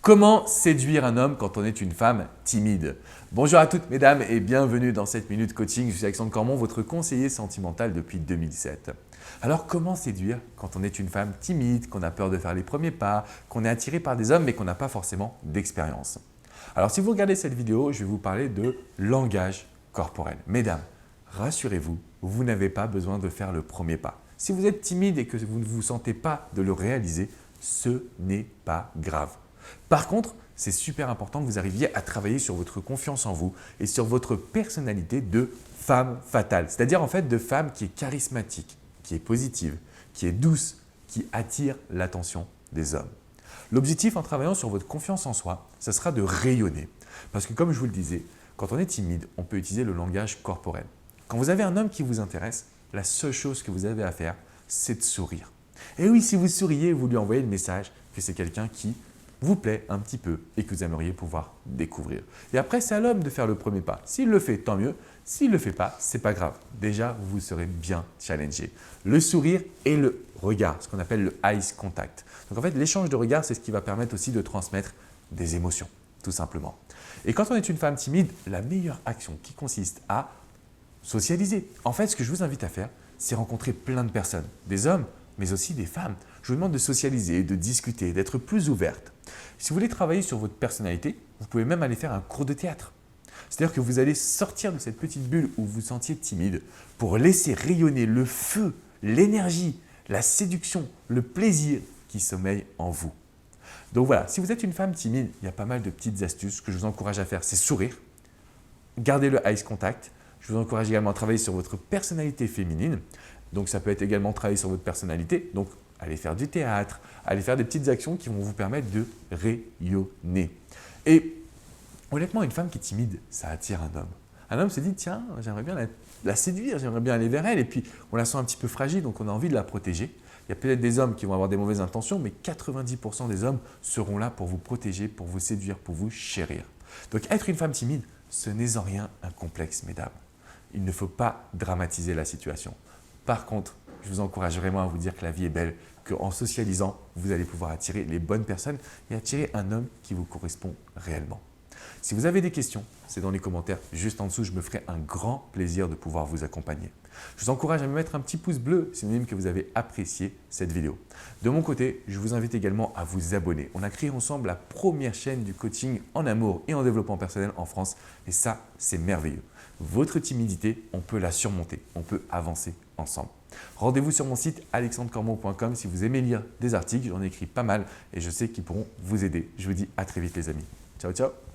Comment séduire un homme quand on est une femme timide? Bonjour à toutes mesdames et bienvenue dans cette minute coaching. Je suis Alexandre Cormon, votre conseiller sentimental depuis 2007. Alors comment séduire quand on est une femme timide, qu'on a peur de faire les premiers pas, qu'on est attiré par des hommes mais qu'on n'a pas forcément d'expérience? Alors si vous regardez cette vidéo, je vais vous parler de langage corporel. Mesdames, rassurez-vous, vous n'avez pas besoin de faire le premier pas. Si vous êtes timide et que vous ne vous sentez pas de le réaliser, ce n'est pas grave. Par contre, c'est super important que vous arriviez à travailler sur votre confiance en vous et sur votre personnalité de femme fatale. C'est-à-dire en fait de femme qui est charismatique, qui est positive, qui est douce, qui attire l'attention des hommes. L'objectif en travaillant sur votre confiance en soi, ce sera de rayonner. Parce que comme je vous le disais, quand on est timide, on peut utiliser le langage corporel. Quand vous avez un homme qui vous intéresse, la seule chose que vous avez à faire, c'est de sourire. Et oui, si vous souriez, vous lui envoyez le message que c'est quelqu'un qui vous plaît un petit peu et que vous aimeriez pouvoir découvrir. Et après, c'est à l'homme de faire le premier pas. S'il le fait, tant mieux. S'il ne le fait pas, c'est pas grave. Déjà, vous serez bien challengé. Le sourire et le regard, ce qu'on appelle le eyes contact. Donc en fait, l'échange de regards, c'est ce qui va permettre aussi de transmettre des émotions, tout simplement. Et quand on est une femme timide, la meilleure action qui consiste à socialiser. En fait, ce que je vous invite à faire, c'est rencontrer plein de personnes, des hommes, mais aussi des femmes. Je vous demande de socialiser, de discuter, d'être plus ouverte. Si vous voulez travailler sur votre personnalité, vous pouvez même aller faire un cours de théâtre. C'est-à-dire que vous allez sortir de cette petite bulle où vous vous sentiez timide pour laisser rayonner le feu, l'énergie, la séduction, le plaisir qui sommeille en vous. Donc voilà, si vous êtes une femme timide, il y a pas mal de petites astuces que je vous encourage à faire. C'est sourire, garder le eye contact. Je vous encourage également à travailler sur votre personnalité féminine. Donc ça peut être également travailler sur votre personnalité. Donc allez faire du théâtre, allez faire des petites actions qui vont vous permettre de rayonner. Et honnêtement, une femme qui est timide, ça attire un homme. Un homme se dit, tiens, j'aimerais bien la séduire, j'aimerais bien aller vers elle. Et puis on la sent un petit peu fragile, donc on a envie de la protéger. Il y a peut-être des hommes qui vont avoir des mauvaises intentions, mais 90% des hommes seront là pour vous protéger, pour vous séduire, pour vous chérir. Donc être une femme timide, ce n'est en rien un complexe, mesdames. Il ne faut pas dramatiser la situation. Par contre, je vous encourage vraiment à vous dire que la vie est belle, qu'en socialisant, vous allez pouvoir attirer les bonnes personnes et attirer un homme qui vous correspond réellement. Si vous avez des questions, c'est dans les commentaires juste en dessous. Je me ferai un grand plaisir de pouvoir vous accompagner. Je vous encourage à me mettre un petit pouce bleu, synonyme que vous avez apprécié cette vidéo. De mon côté, je vous invite également à vous abonner. On a créé ensemble la première chaîne du coaching en amour et en développement personnel en France. Et ça, c'est merveilleux. Votre timidité, on peut la surmonter. On peut avancer ensemble. Rendez-vous sur mon site alexandrecormon.com si vous aimez lire des articles. J'en ai écrit pas mal et je sais qu'ils pourront vous aider. Je vous dis à très vite les amis. Ciao, ciao.